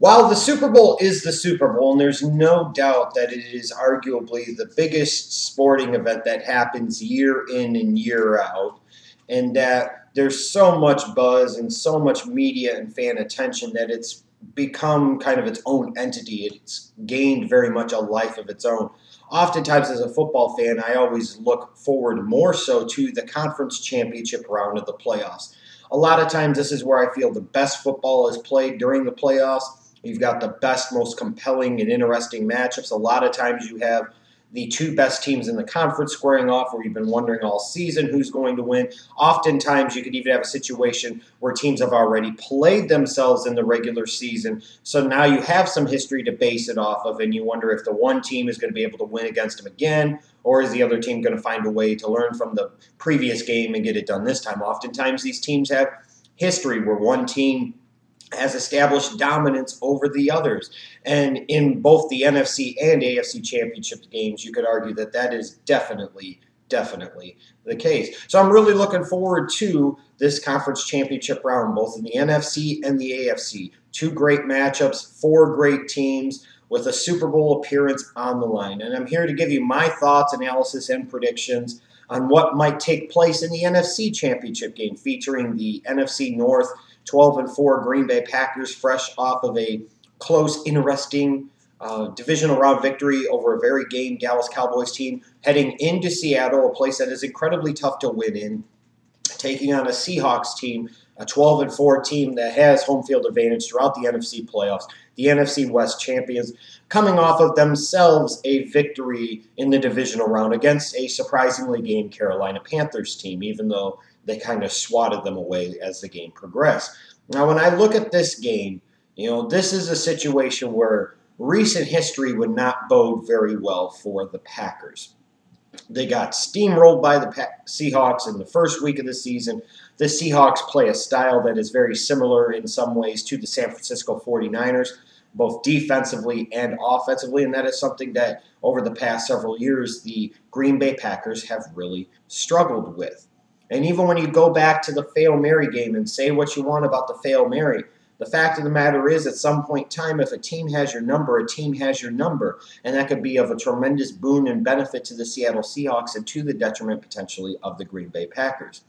While the Super Bowl is the Super Bowl, and there's no doubt that it is arguably the biggest sporting event that happens year in and year out, and that there's so much buzz and so much media and fan attention that it's become kind of its own entity. It's gained very much a life of its own. Oftentimes, as a football fan, I always look forward more so to the conference championship round of the playoffs. A lot of times, this is where I feel the best football is played during the playoffs. You've got the best, most compelling and interesting matchups. A lot of times you have the two best teams in the conference squaring off where you've been wondering all season who's going to win. Oftentimes you could even have a situation where teams have already played themselves in the regular season. So now you have some history to base it off of, and you wonder if the one team is going to be able to win against them again, or is the other team going to find a way to learn from the previous game and get it done this time. Oftentimes these teams have history where one team has established dominance over the others. And in both the NFC and AFC championship games, you could argue that that is definitely the case. So I'm really looking forward to this conference championship round, both in the NFC and the AFC. Two great matchups, four great teams with a Super Bowl appearance on the line. And I'm here to give you my thoughts, analysis, and predictions on what might take place in the NFC championship game, featuring the NFC North 12-4 Green Bay Packers, fresh off of a close, interesting divisional round victory over a very game Dallas Cowboys team, heading into Seattle, a place that is incredibly tough to win in, taking on a Seahawks team, a 12-4 team that has home field advantage throughout the NFC playoffs, the NFC West champions, coming off of themselves a victory in the divisional round against a surprisingly game Carolina Panthers team, even though they kind of swatted them away as the game progressed. Now, when I look at this game, this is a situation where recent history would not bode very well for the Packers. They got steamrolled by the Seahawks in the first week of the season. The Seahawks play a style that is very similar in some ways to the San Francisco 49ers, both defensively and offensively, and that is something that over the past several years the Green Bay Packers have really struggled with. And even when you go back to the Fail Mary game and say what you want about the Fail Mary, the fact of the matter is at some point in time, if a team has your number, a team has your number. And that could be of a tremendous boon and benefit to the Seattle Seahawks and to the detriment potentially of the Green Bay Packers.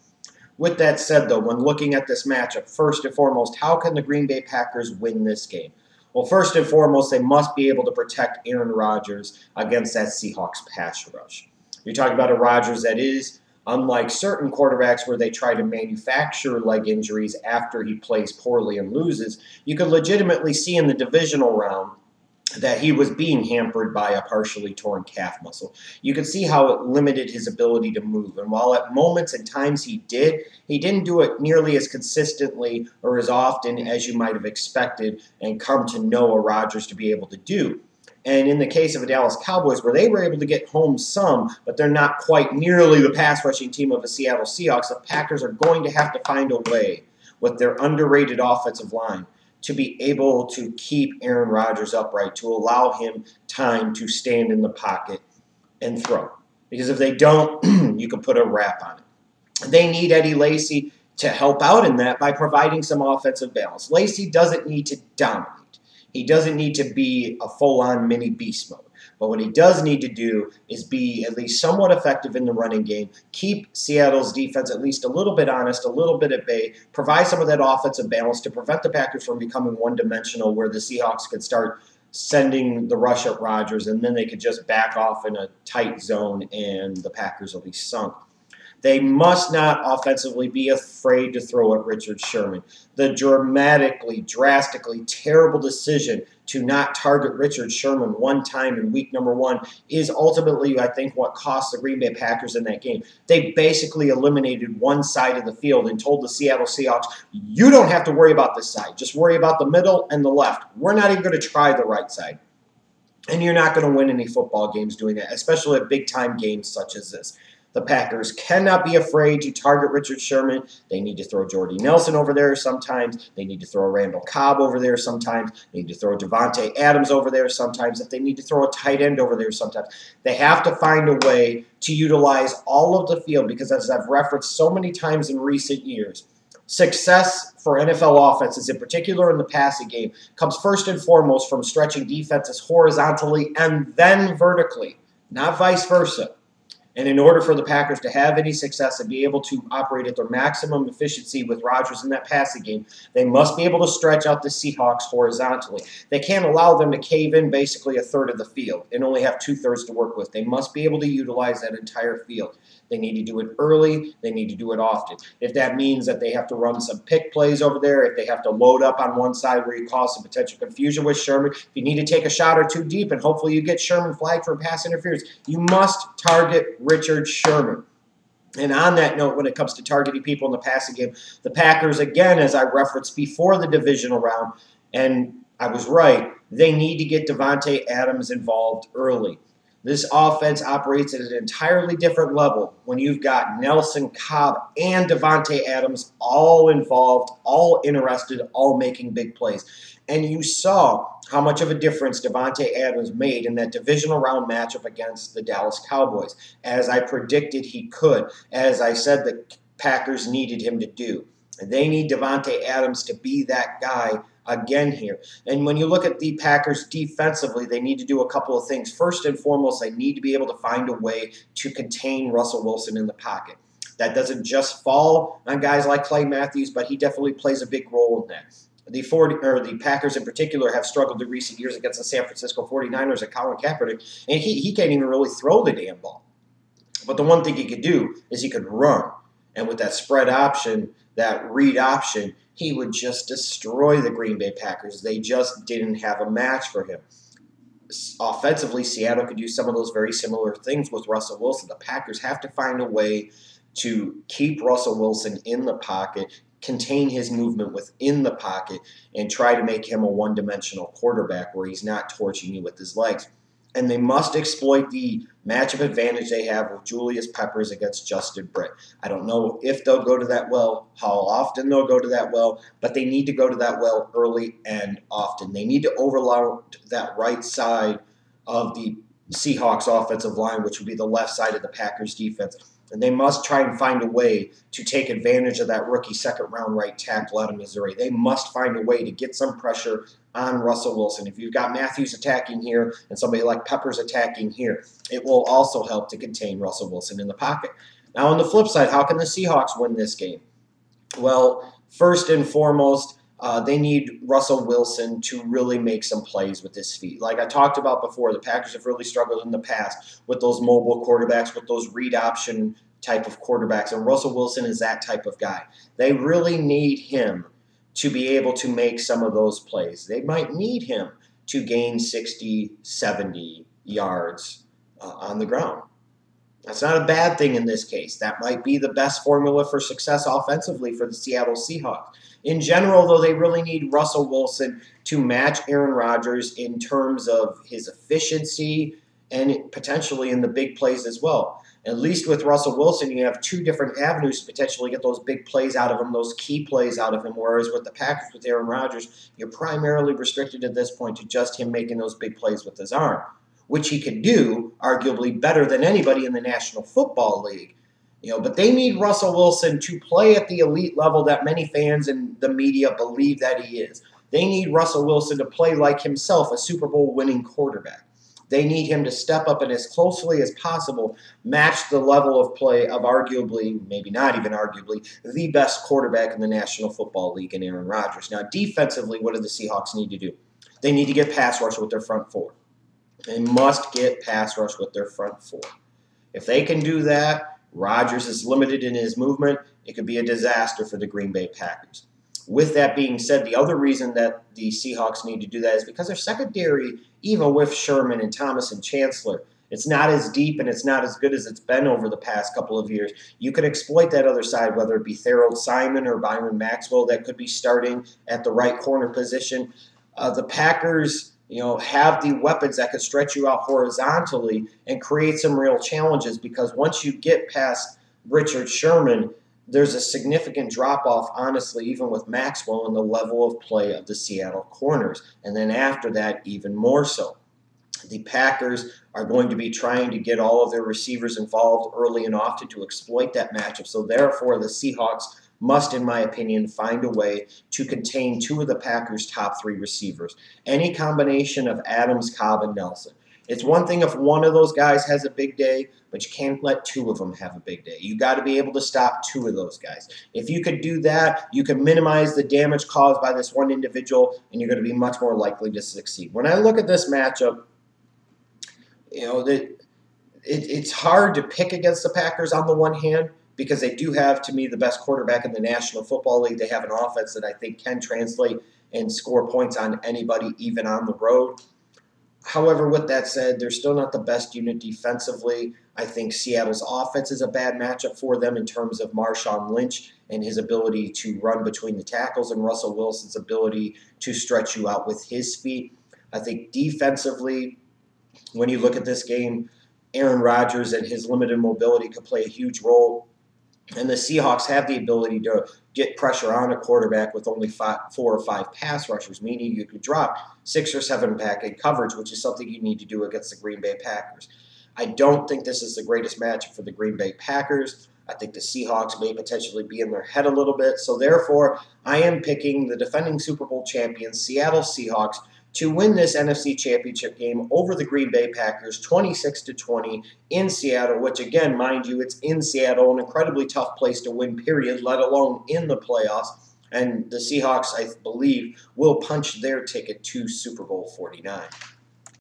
With that said, though, when looking at this matchup, first and foremost, how can the Green Bay Packers win this game? Well, first and foremost, they must be able to protect Aaron Rodgers against that Seahawks pass rush. You're talking about a Rodgers that is, unlike certain quarterbacks where they try to manufacture leg injuries after he plays poorly and loses, you could legitimately see in the divisional round that he was being hampered by a partially torn calf muscle. You could see how it limited his ability to move. And while at moments and times he didn't do it nearly as consistently or as often as you might have expected and come to know a Rodgers to be able to do. And in the case of the Dallas Cowboys, where they were able to get home some, but they're not quite nearly the pass-rushing team of the Seattle Seahawks, the Packers are going to have to find a way with their underrated offensive line to be able to keep Aaron Rodgers upright, to allow him time to stand in the pocket and throw. Because if they don't, you can put a wrap on it. They need Eddie Lacy to help out in that by providing some offensive balance. Lacy doesn't need to dominate. He doesn't need to be a full-on mini beast mode. But what he does need to do is be at least somewhat effective in the running game, keep Seattle's defense at least a little bit honest, a little bit at bay, provide some of that offensive balance to prevent the Packers from becoming one-dimensional where the Seahawks could start sending the rush at Rodgers, and then they could just back off in a tight zone and the Packers will be sunk. They must not offensively be afraid to throw at Richard Sherman. The drastically terrible decision to not target Richard Sherman one time in week number 1 is ultimately, I think, what cost the Green Bay Packers in that game. They basically eliminated one side of the field and told the Seattle Seahawks, you don't have to worry about this side. Just worry about the middle and the left. We're not even going to try the right side. And you're not going to win any football games doing that, especially at big-time games such as this. The Packers cannot be afraid to target Richard Sherman. They need to throw Jordy Nelson over there sometimes. They need to throw Randall Cobb over there sometimes. They need to throw Devontae Adams over there sometimes. If they need to throw a tight end over there sometimes. They have to find a way to utilize all of the field because, as I've referenced so many times in recent years, Success for NFL offenses, in particular in the passing game, comes first and foremost from stretching defenses horizontally and then vertically, not vice versa. And in order for the Packers to have any success and be able to operate at their maximum efficiency with Rodgers in that passing game, they must be able to stretch out the Seahawks horizontally. They can't allow them to cave in basically a third of the field and only have two-thirds to work with. They must be able to utilize that entire field. They need to do it early. They need to do it often. If that means that they have to run some pick plays over there, if they have to load up on one side where you cause some potential confusion with Sherman, if you need to take a shot or two deep and hopefully you get Sherman flagged for pass interference, you must target Richard Sherman. And on that note, when it comes to targeting people in the passing game, the Packers, again, as I referenced before the divisional round, and I was right, they need to get Davante Adams involved early. This offense operates at an entirely different level when you've got Nelson, Cobb, and Davante Adams all involved, all interested, all making big plays. And you saw how much of a difference Davante Adams made in that divisional round matchup against the Dallas Cowboys, as I predicted he could, as I said the Packers needed him to do. And they need Davante Adams to be that guy again here. And when you look at the Packers defensively, they need to do a couple of things. First and foremost, they need to be able to find a way to contain Russell Wilson in the pocket. That doesn't just fall on guys like Clay Matthews, but he definitely plays a big role in that. The Packers in particular have struggled in recent years against the San Francisco 49ers and Colin Kaepernick, and he can't even really throw the damn ball. But the one thing he could do is he could run. And with that spread option, that read option, he would just destroy the Green Bay Packers. They just didn't have a match for him. Offensively, Seattle could do some of those very similar things with Russell Wilson. The Packers have to find a way to keep Russell Wilson in the pocket, contain his movement within the pocket, and try to make him a one-dimensional quarterback where he's not torching you with his legs. And they must exploit the matchup advantage they have with Julius Peppers against Justin Britt. I don't know if they'll go to that well, how often they'll go to that well, but they need to go to that well early and often. They need to overload that right side of the Seahawks offensive line, which would be the left side of the Packers defense. And they must try and find a way to take advantage of that rookie second-round right tackle out of Missouri. They must find a way to get some pressure on Russell Wilson. If you've got Matthews attacking here and somebody like Peppers attacking here, it will also help to contain Russell Wilson in the pocket. Now, on the flip side, how can the Seahawks win this game? Well, first and foremost, they need Russell Wilson to really make some plays with his feet. Like I talked about before, the Packers have really struggled in the past with those mobile quarterbacks, with those read option type of quarterbacks, and Russell Wilson is that type of guy. They really need him to be able to make some of those plays. They might need him to gain 60, 70 yards on the ground. That's not a bad thing in this case. That might be the best formula for success offensively for the Seattle Seahawks. In general, though, they really need Russell Wilson to match Aaron Rodgers in terms of his efficiency and potentially in the big plays as well. At least with Russell Wilson, you have two different avenues to potentially get those big plays out of him, those key plays out of him, whereas with the Packers, with Aaron Rodgers, you're primarily restricted at this point to just him making those big plays with his arm, which he could do arguably better than anybody in the National Football League. But they need Russell Wilson to play at the elite level that many fans and the media believe that he is. They need Russell Wilson to play like himself, a Super Bowl winning quarterback. They need him to step up and as closely as possible match the level of play of arguably, maybe not even arguably, the best quarterback in the National Football League in Aaron Rodgers. Now, defensively, what do the Seahawks need to do? They need to get pass rush with their front four. They must get pass rush with their front four. If they can do that, Rodgers is limited in his movement. It could be a disaster for the Green Bay Packers. With that being said, the other reason that the Seahawks need to do that is because their secondary, even with Sherman and Thomas and Chancellor, it's not as deep and it's not as good as it's been over the past couple of years. You can exploit that other side, whether it be Harold Simon or Byron Maxwell that could be starting at the right corner position. The Packers, have the weapons that could stretch you out horizontally and create some real challenges, because once you get past Richard Sherman, there's a significant drop-off, honestly, even with Maxwell in the level of play of the Seattle corners. And then after that, even more so. The Packers are going to be trying to get all of their receivers involved early and often to exploit that matchup. So therefore, the Seahawks must, in my opinion, find a way to contain two of the Packers' top three receivers. Any combination of Adams, Cobb, and Nelson. It's one thing if one of those guys has a big day, but you can't let two of them have a big day. You got to be able to stop two of those guys. If you could do that, you can minimize the damage caused by this one individual, and you're going to be much more likely to succeed. When I look at this matchup, it's hard to pick against the Packers on the one hand because they do have, to me, the best quarterback in the National Football League. They have an offense that I think can translate and score points on anybody, even on the road. However, with that said, they're still not the best unit defensively. I think Seattle's offense is a bad matchup for them in terms of Marshawn Lynch and his ability to run between the tackles and Russell Wilson's ability to stretch you out with his feet. I think defensively, when you look at this game, Aaron Rodgers and his limited mobility could play a huge role. And the Seahawks have the ability to get pressure on a quarterback with only 4 or 5 pass rushers, meaning you could drop 6 or 7 back in coverage, which is something you need to do against the Green Bay Packers. I don't think this is the greatest matchup for the Green Bay Packers. I think the Seahawks may potentially be in their head a little bit. So therefore, I am picking the defending Super Bowl champions, Seattle Seahawks, to win this NFC Championship game over the Green Bay Packers 26-20 in Seattle, which again, mind you, it's in Seattle, an incredibly tough place to win, period, let alone in the playoffs. And the Seahawks, I believe, will punch their ticket to Super Bowl 49.